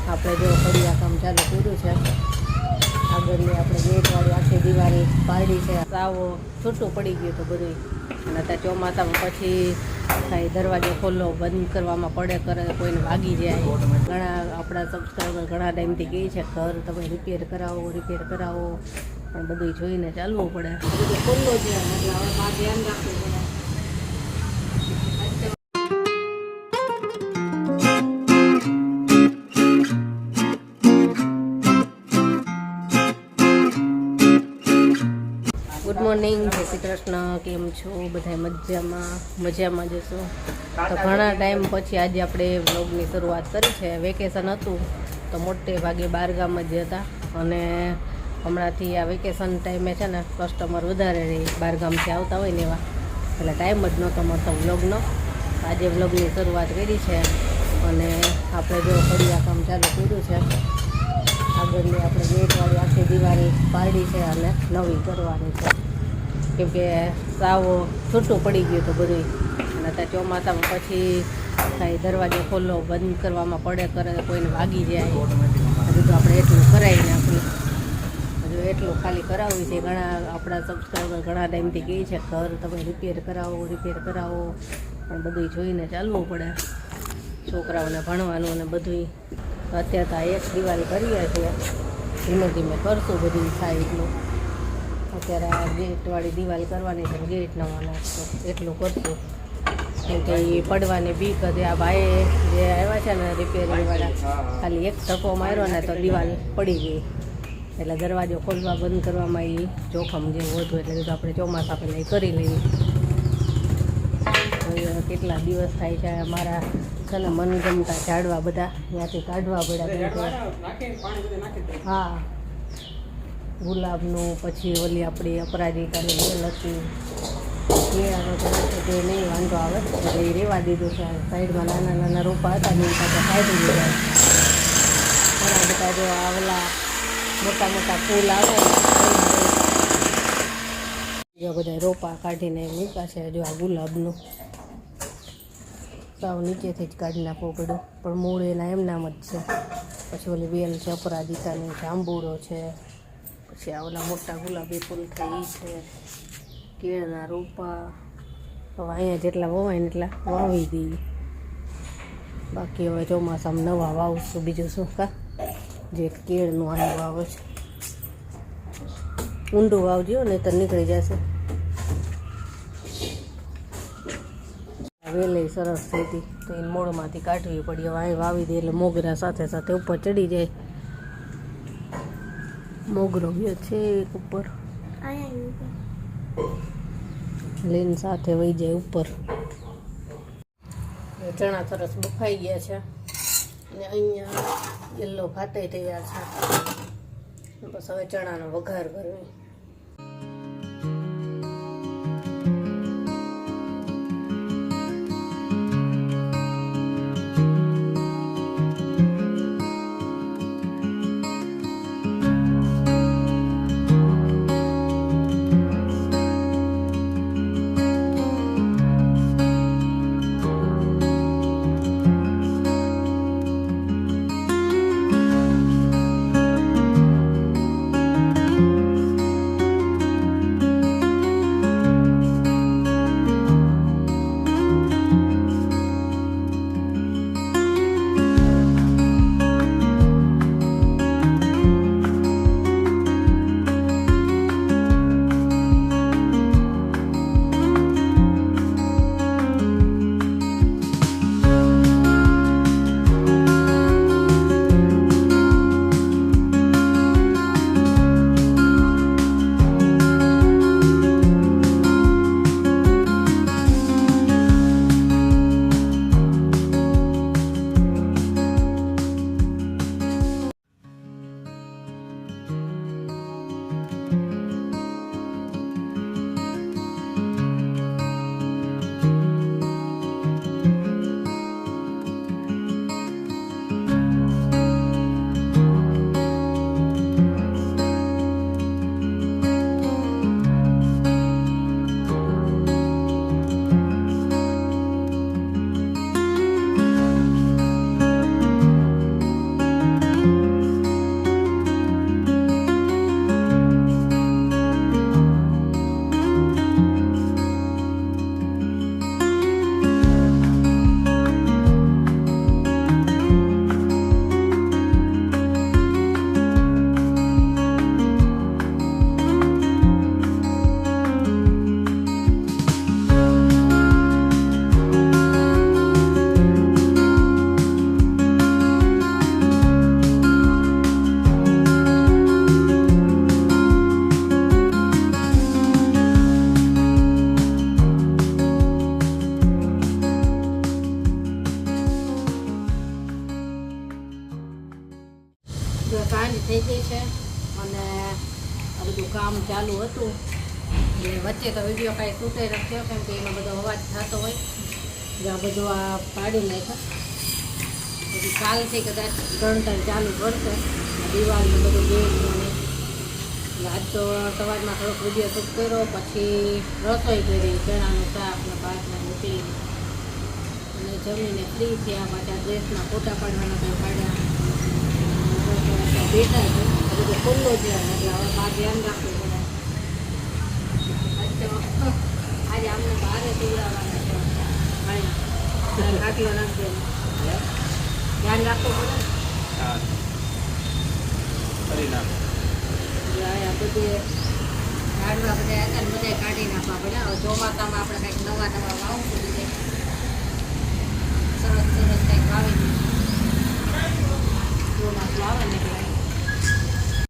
આપણે જો ફળિયા કામ ચાલુ કર્યું છે. આગળની આપણે ગેટવાળી આખી દિવાલ પાડી છે. સાવો છૂટું પડી ગયું હતું બધું. અને અત્યારે ચોમાસામાં પછી થાય દરવાજો ખોલો બંધ કરવામાં પડે કરે, કોઈને વાગી જાય. ઘણા આપણા સબસ્ક્રાઈબર ઘણા ટાઈમથી કહે છે ઘર તમે રિપેર કરાવો પણ બધું જોઈને ચાલવું પડે. બધું ખોલ્લો છે એટલે હવે બહાર ધ્યાન રાખવું પડે. ગુડ મોર્નિંગ, જય શ્રી કૃષ્ણ. કેમ છો બધા? મજામાં જશો તો. ઘણા ટાઈમ પછી આજે આપણે વ્લોગની શરૂઆત કરી છે. વેકેશન હતું તો મોટે ભાગે બહારગામ જ હતા અને હમણાંથી આ વેકેશન ટાઈમે છે ને કસ્ટમર વધારે બહારગામથી આવતા હોય ને એવા, એટલે ટાઈમ જ નહોતો મળતો વ્લોગનો. આજે વ્લોગની શરૂઆત કરી છે અને આપણે જો ફળિયા કામ ચાલુ કર્યું છે. આગળની આપણે ગેટવાળી આખી દિવાલ પાડી છે અને નવી કરવાની છે, કેમકે સાવો છૂટું પડી ગયું હતું બધું. અને અત્યારે ચોમાસામાં પછી થાય દરવાજો ખોલો બંધ કરવામાં પડે કરે, કોઈને વાગી જાય. હજુ તો આપણે એટલું કરાવી નાખ્યું, હજુ એટલું ખાલી કરાવ્યું છે. ઘણા આપણા સબસ્ક્રાઈબર ઘણા ટાઈમથી કહે છે ઘર તમે રિપેર કરાવો પણ બધું જોઈને ચાલવું પડે. છોકરાઓને ભણવાનું અને બધું. અત્યારે તો આ એક દિવાલ કરીએ છીએ, ધીમે ધીમે કરશું બધું થાય એટલું. અત્યારે આ ગેટવાળી દિવાલ કરવાની છે, ગેટ નવા નાખશું એટલું કરશું. કેમ કે એ પડવાની બીક હતી. આ ભાઈએ જે આવ્યા છે ને રિપેરિંગવાળા, ખાલી એક ધક્કો માર્યો ને તો દિવાલ પડી ગઈ. એટલે દરવાજો ખોલવા બંધ કરવામાં એ જોખમ જેવું હતું, એટલે તો આપણે ચોમાસા પહેલાં એ કરી લઈએ. કેટલા દિવસ થાય છે અમારા છે ને મનગમતા ઝાડવા બધા ત્યાંથી કાઢવા પડ્યા. હા, ગુલાબનું, પછી ઓલી આપણી અપરાજિતાની વેલ હતી, કેળાનો તો તે નહીં વાંધો આવે એટલે એ રહેવા દીધું છે. સાઈડમાં નાના નાના રોપા હતા ને પાછા કાઢી દીધા. ઘણા બધા જો આવલા મોટા મોટા ફૂલ આવે જો બધા રોપા કાઢીને મૂક્યા છે. જો આ ગુલાબનું સાવ નીચેથી જ કાઢી નાખવું પડ્યું, પણ મૂળ એના એમનામ જ છે. પછી ઓલી વેલ છે અપરાજિતાની, જાંબુડો છે, પછી આ ઓલા મોટા ગુલાબી ફૂલ થાય છે, કેળના રોપા. હવે અહીંયા જેટલા વવાય ને એટલા વાવી દઈએ. બાકી હવે ચોમાસામાં નવા વાવશું બીજું શું. જે કેળનું અહીં વાવે છે ઊંડું વાવજો નહીં તો નીકળી જશે. વેલે સરસ થઈ હતી તો એને મોડમાંથી કાઢવી પડી. હવે અહીં વાવી દે એટલે મોગરા સાથે સાથે ઉપર ચડી જાય. મોગરો ગયો છે એક ઉપર, લીન સાથે વહી જાય ઉપર. ચણા સરસ બફાઈ ગયા છે અને અહીંયા યલો ભાતે તૈયાર છે. બસ હવે ચણાનો વઘાર કરવી. તો સાંજ થઈ ગઈ છે અને આ બધું કામ ચાલુ હતું એટલે વચ્ચે તો વિડીયો કાંઈ તૂટે રાખ્યો કેમ કે એનો બધો અવાજ થતો હોય એટલે આ બધું આ પાડી નાખ્યો. પછી કાલથી કદાચ ગણતર ચાલુ કરશે દિવાળીનું બધું બેગનું એટલે આજ તો સવારમાં થોડોક વિડીયો શૂટ કર્યો, પછી રસોઈ કરી, ચણાનું શાક ને ભાતને મૂકી અને જમીને ફ્રી થયા. પાછા ડ્રેસના ફોટા પાડવાના કંઈ પાડ્યા બેઠા છે. બધું ખુલ્લો છે એટલે હવે બહાર ધ્યાન રાખવું પડે. આજે અમને બહારે પીવડાવવાના છે ખાટલો નાખી દે, ધ્યાન રાખવું પડે ને. આ બધે ઝાડવા બધા હતા ને બધા કાઢી નાખવા પડે. હવે ચોમાસામાં આપણે કંઈક નવા વાવવું પડે, સરસ સરસ કંઈક વાવી ચોમાસું આવે ને એટલે